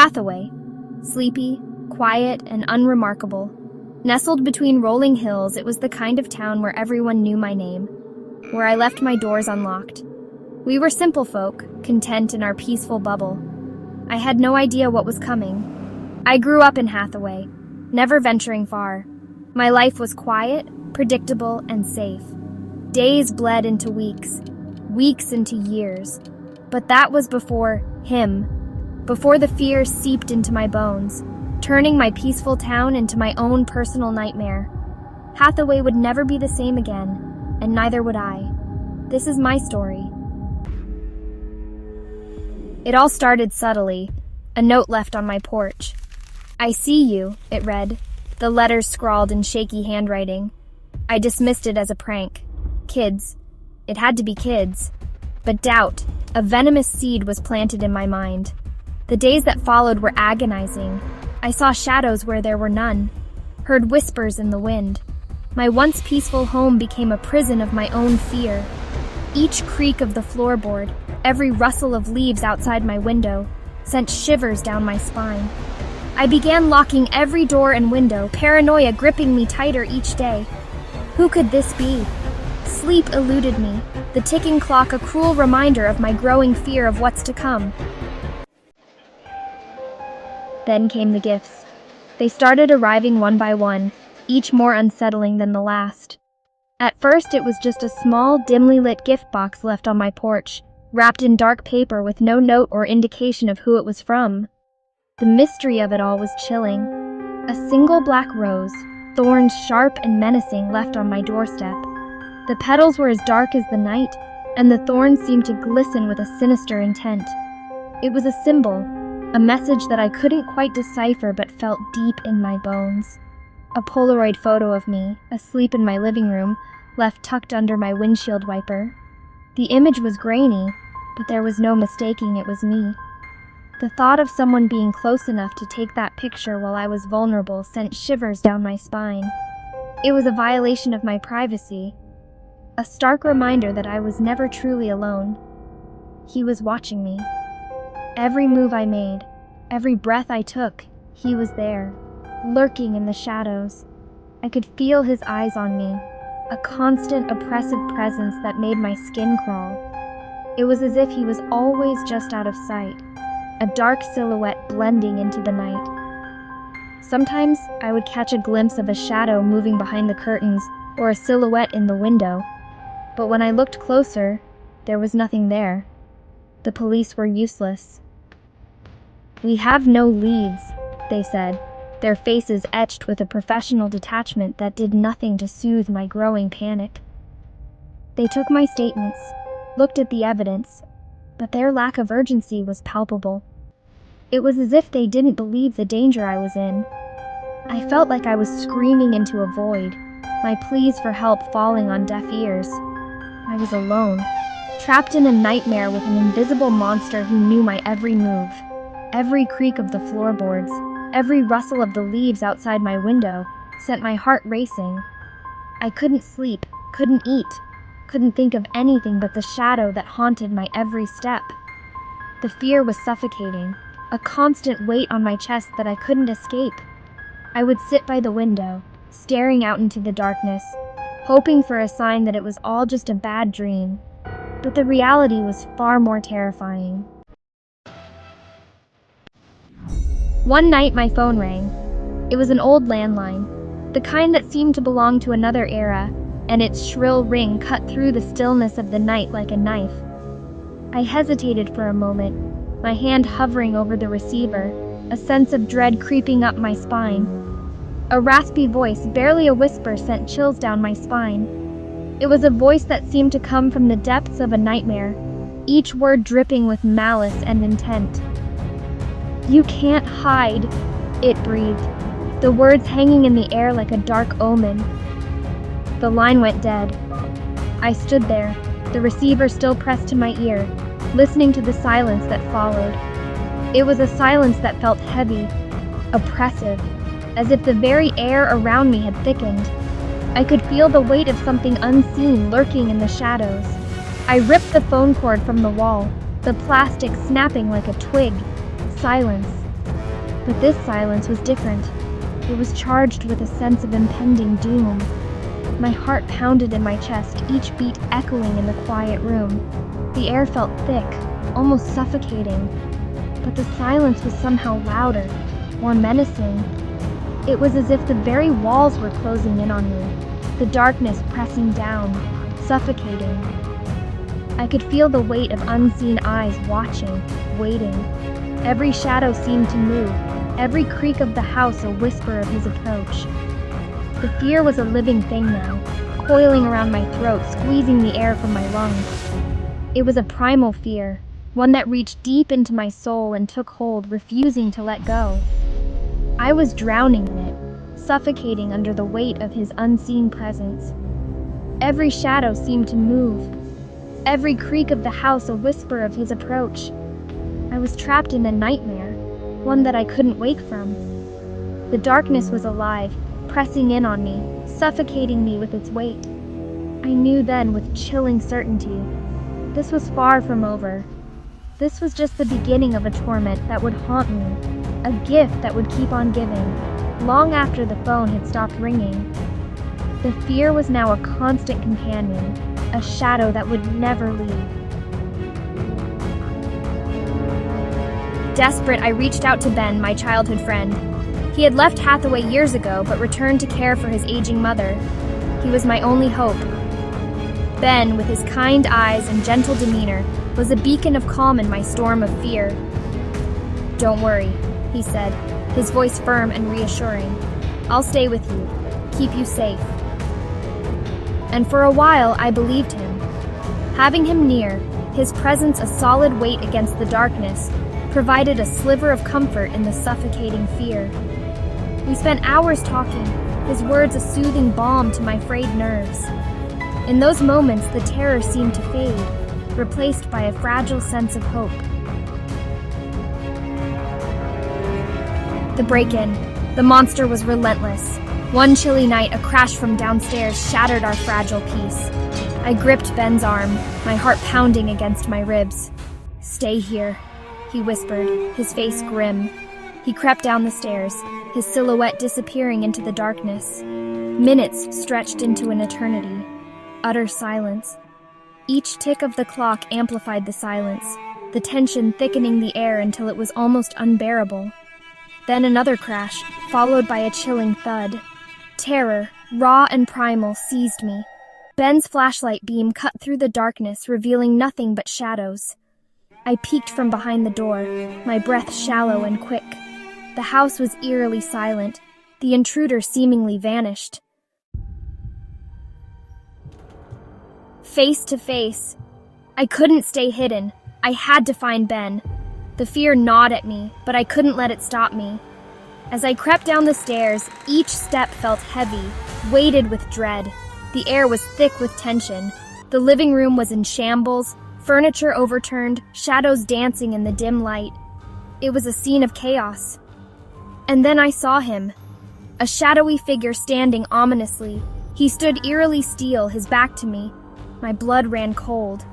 Hathaway, sleepy, quiet, and unremarkable. Nestled between rolling hills, it was the kind of town where everyone knew my name, where I left my doors unlocked. We were simple folk, content in our peaceful bubble. I had no idea what was coming. I grew up in Hathaway, never venturing far. My life was quiet, predictable, and safe. Days bled into weeks, weeks into years. But that was before him, before the fear seeped into my bones, turning my peaceful town into my own personal nightmare. Hathaway would never be the same again, and neither would I. This is my story. It all started subtly, a note left on my porch. "I see you," it read, the letters scrawled in shaky handwriting. I dismissed it as a prank. Kids. It had to be kids. But doubt, a venomous seed, was planted in my mind. The days that followed were agonizing. I saw shadows where there were none, heard whispers in the wind. My once peaceful home became a prison of my own fear. Each creak of the floorboard, every rustle of leaves outside my window, sent shivers down my spine. I began locking every door and window, paranoia gripping me tighter each day. Who could this be? Sleep eluded me, the ticking clock a cruel reminder of my growing fear of what's to come. Then came the gifts. They started arriving one by one, each more unsettling than the last. At first, it was just a small, dimly lit gift box left on my porch, wrapped in dark paper with no note or indication of who it was from. The mystery of it all was chilling. A single black rose, thorns sharp and menacing, left on my doorstep. The petals were as dark as the night, and the thorns seemed to glisten with a sinister intent. It was a symbol, a message that I couldn't quite decipher but felt deep in my bones. A Polaroid photo of me, asleep in my living room, left tucked under my windshield wiper. The image was grainy, but there was no mistaking it was me. The thought of someone being close enough to take that picture while I was vulnerable sent shivers down my spine. It was a violation of my privacy, a stark reminder that I was never truly alone. He was watching me. Every move I made, every breath I took, he was there, lurking in the shadows. I could feel his eyes on me, a constant, oppressive presence that made my skin crawl. It was as if he was always just out of sight, a dark silhouette blending into the night. Sometimes I would catch a glimpse of a shadow moving behind the curtains or a silhouette in the window, but when I looked closer, there was nothing there. The police were useless. "We have no leads," they said, their faces etched with a professional detachment that did nothing to soothe my growing panic. They took my statements, looked at the evidence, but their lack of urgency was palpable. It was as if they didn't believe the danger I was in. I felt like I was screaming into a void, my pleas for help falling on deaf ears. I was alone, trapped in a nightmare with an invisible monster who knew my every move. Every creak of the floorboards, every rustle of the leaves outside my window sent my heart racing. I couldn't sleep, couldn't eat, couldn't think of anything but the shadow that haunted my every step. The fear was suffocating, a constant weight on my chest that I couldn't escape. I would sit by the window, staring out into the darkness, hoping for a sign that it was all just a bad dream. But the reality was far more terrifying. One night my phone rang. It was an old landline, the kind that seemed to belong to another era, and its shrill ring cut through the stillness of the night like a knife. I hesitated for a moment, my hand hovering over the receiver, a sense of dread creeping up my spine. A raspy voice, barely a whisper, sent chills down my spine. It was a voice that seemed to come from the depths of a nightmare, each word dripping with malice and intent. "You can't hide," it breathed, the words hanging in the air like a dark omen. The line went dead. I stood there, the receiver still pressed to my ear, listening to the silence that followed. It was a silence that felt heavy, oppressive, as if the very air around me had thickened. I could feel the weight of something unseen lurking in the shadows. I ripped the phone cord from the wall, the plastic snapping like a twig. Silence. But this silence was different. It was charged with a sense of impending doom. My heart pounded in my chest, each beat echoing in the quiet room. The air felt thick, almost suffocating. But the silence was somehow louder, more menacing. It was as if the very walls were closing in on me, the darkness pressing down, suffocating. I could feel the weight of unseen eyes watching, waiting. Every shadow seemed to move, every creak of the house a whisper of his approach. The fear was a living thing now, coiling around my throat, squeezing the air from my lungs. It was a primal fear, one that reached deep into my soul and took hold, refusing to let go. I was drowning in it, suffocating under the weight of his unseen presence. Every shadow seemed to move, every creak of the house a whisper of his approach. I was trapped in a nightmare, one that I couldn't wake from. The darkness was alive, pressing in on me, suffocating me with its weight. I knew then with chilling certainty, this was far from over. This was just the beginning of a torment that would haunt me, a gift that would keep on giving, long after the phone had stopped ringing. The fear was now a constant companion, a shadow that would never leave. Desperate, I reached out to Ben, my childhood friend. He had left Hathaway years ago, but returned to care for his aging mother. He was my only hope. Ben, with his kind eyes and gentle demeanor, was a beacon of calm in my storm of fear. "Don't worry," he said, his voice firm and reassuring. "I'll stay with you, keep you safe." And for a while, I believed him. Having him near, his presence a solid weight against the darkness, provided a sliver of comfort in the suffocating fear. We spent hours talking, his words a soothing balm to my frayed nerves. In those moments, the terror seemed to fade, replaced by a fragile sense of hope. The break-in. The monster was relentless. One chilly night, a crash from downstairs shattered our fragile peace. I gripped Ben's arm, my heart pounding against my ribs. "Stay here," he whispered, his face grim. He crept down the stairs, his silhouette disappearing into the darkness. Minutes stretched into an eternity. Utter silence. Each tick of the clock amplified the silence, the tension thickening the air until it was almost unbearable. Then another crash, followed by a chilling thud. Terror, raw and primal, seized me. Ben's flashlight beam cut through the darkness, revealing nothing but shadows. I peeked from behind the door, my breath shallow and quick. The house was eerily silent, the intruder seemingly vanished. Face to face. I couldn't stay hidden. I had to find Ben. The fear gnawed at me, but I couldn't let it stop me. As I crept down the stairs, each step felt heavy, weighted with dread. The air was thick with tension. The living room was in shambles, furniture overturned, shadows dancing in the dim light. It was a scene of chaos. And then I saw him. A shadowy figure standing ominously. He stood eerily still, his back to me. My blood ran cold.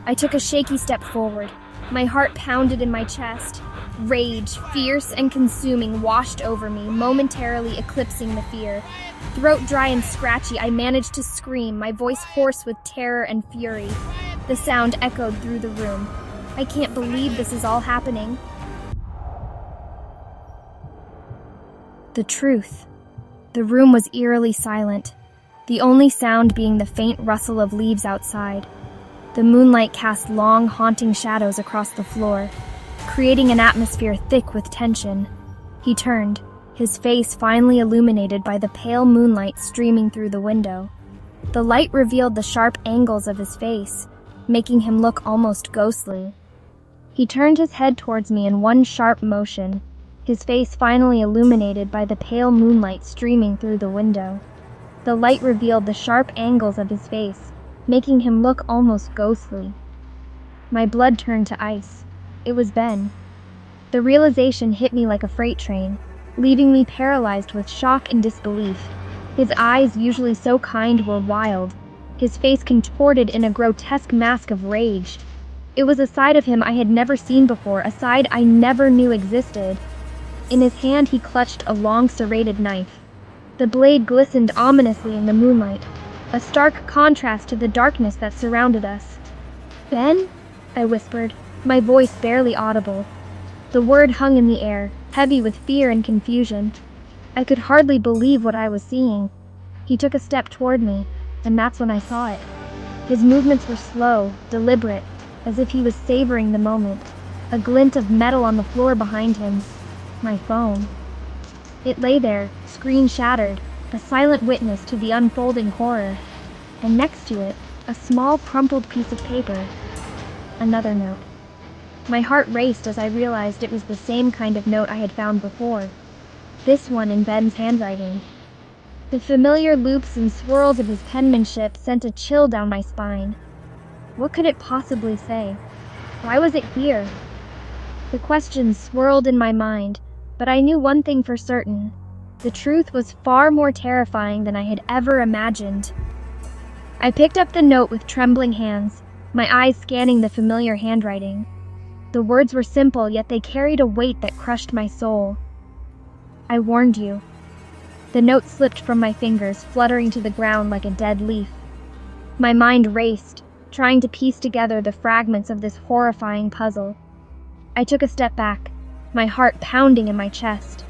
I took a shaky step forward. My heart pounded in my chest. Rage, fierce and consuming, washed over me, momentarily eclipsing the fear. Throat dry and scratchy, I managed to scream, my voice hoarse with terror and fury. The sound echoed through the room. I can't believe this is all happening. The truth. The room was eerily silent, the only sound being the faint rustle of leaves outside. The moonlight cast long, haunting shadows across the floor, creating an atmosphere thick with tension. He turned, his face finely illuminated by the pale moonlight streaming through the window. The light revealed the sharp angles of his face, making him look almost ghostly. He turned his head towards me in one sharp motion, his face finally illuminated by the pale moonlight streaming through the window. The light revealed the sharp angles of his face, making him look almost ghostly. My blood turned to ice. It was Ben. The realization hit me like a freight train, leaving me paralyzed with shock and disbelief. His eyes, usually so kind, were wild, his face contorted in a grotesque mask of rage. It was a side of him I had never seen before, a side I never knew existed. In his hand he clutched a long serrated knife. The blade glistened ominously in the moonlight, a stark contrast to the darkness that surrounded us. "Ben?" I whispered, my voice barely audible. The word hung in the air, heavy with fear and confusion. I could hardly believe what I was seeing. He took a step toward me, and that's when I saw it. His movements were slow, deliberate, as if he was savoring the moment. A glint of metal on the floor behind him. My phone. It lay there, screen shattered, a silent witness to the unfolding horror. And next to it, a small crumpled piece of paper. Another note. My heart raced as I realized it was the same kind of note I had found before. This one in Ben's handwriting. The familiar loops and swirls of his penmanship sent a chill down my spine. What could it possibly say? Why was it here? The questions swirled in my mind, but I knew one thing for certain. The truth was far more terrifying than I had ever imagined. I picked up the note with trembling hands, my eyes scanning the familiar handwriting. The words were simple, yet they carried a weight that crushed my soul. "I warned you." The note slipped from my fingers, fluttering to the ground like a dead leaf. My mind raced, trying to piece together the fragments of this horrifying puzzle. I took a step back, my heart pounding in my chest.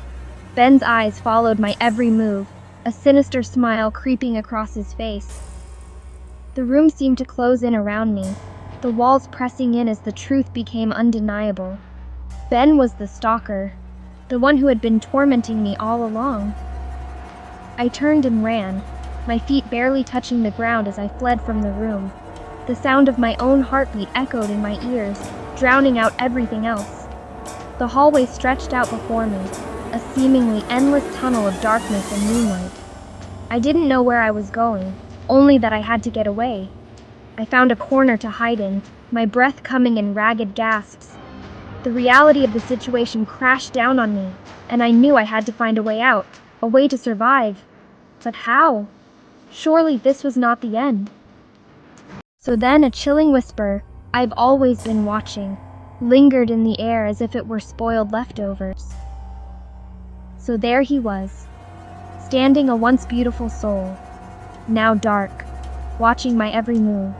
Ben's eyes followed my every move, a sinister smile creeping across his face. The room seemed to close in around me, the walls pressing in as the truth became undeniable. Ben was the stalker, the one who had been tormenting me all along. I turned and ran, my feet barely touching the ground as I fled from the room. The sound of my own heartbeat echoed in my ears, drowning out everything else. The hallway stretched out before me, a seemingly endless tunnel of darkness and moonlight. I didn't know where I was going, only that I had to get away. I found a corner to hide in, my breath coming in ragged gasps. The reality of the situation crashed down on me, and I knew I had to find a way out, a way to survive. But how? Surely this was not the end. So then a chilling whisper, "I've always been watching," lingered in the air as if it were spoiled leftovers. So there he was, standing a once beautiful soul, now dark, watching my every move.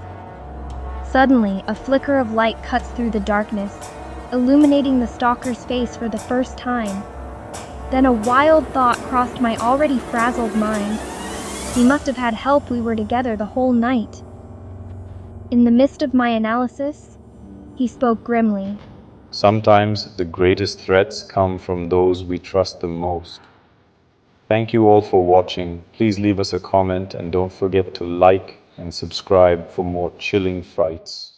Suddenly, a flicker of light cuts through the darkness, illuminating the stalker's face for the first time. Then a wild thought crossed my already frazzled mind. He must have had help. We were together the whole night. In the midst of my analysis, he spoke grimly. Sometimes the greatest threats come from those we trust the most. Thank you all for watching. Please leave us a comment and don't forget to like and subscribe for more chilling frights.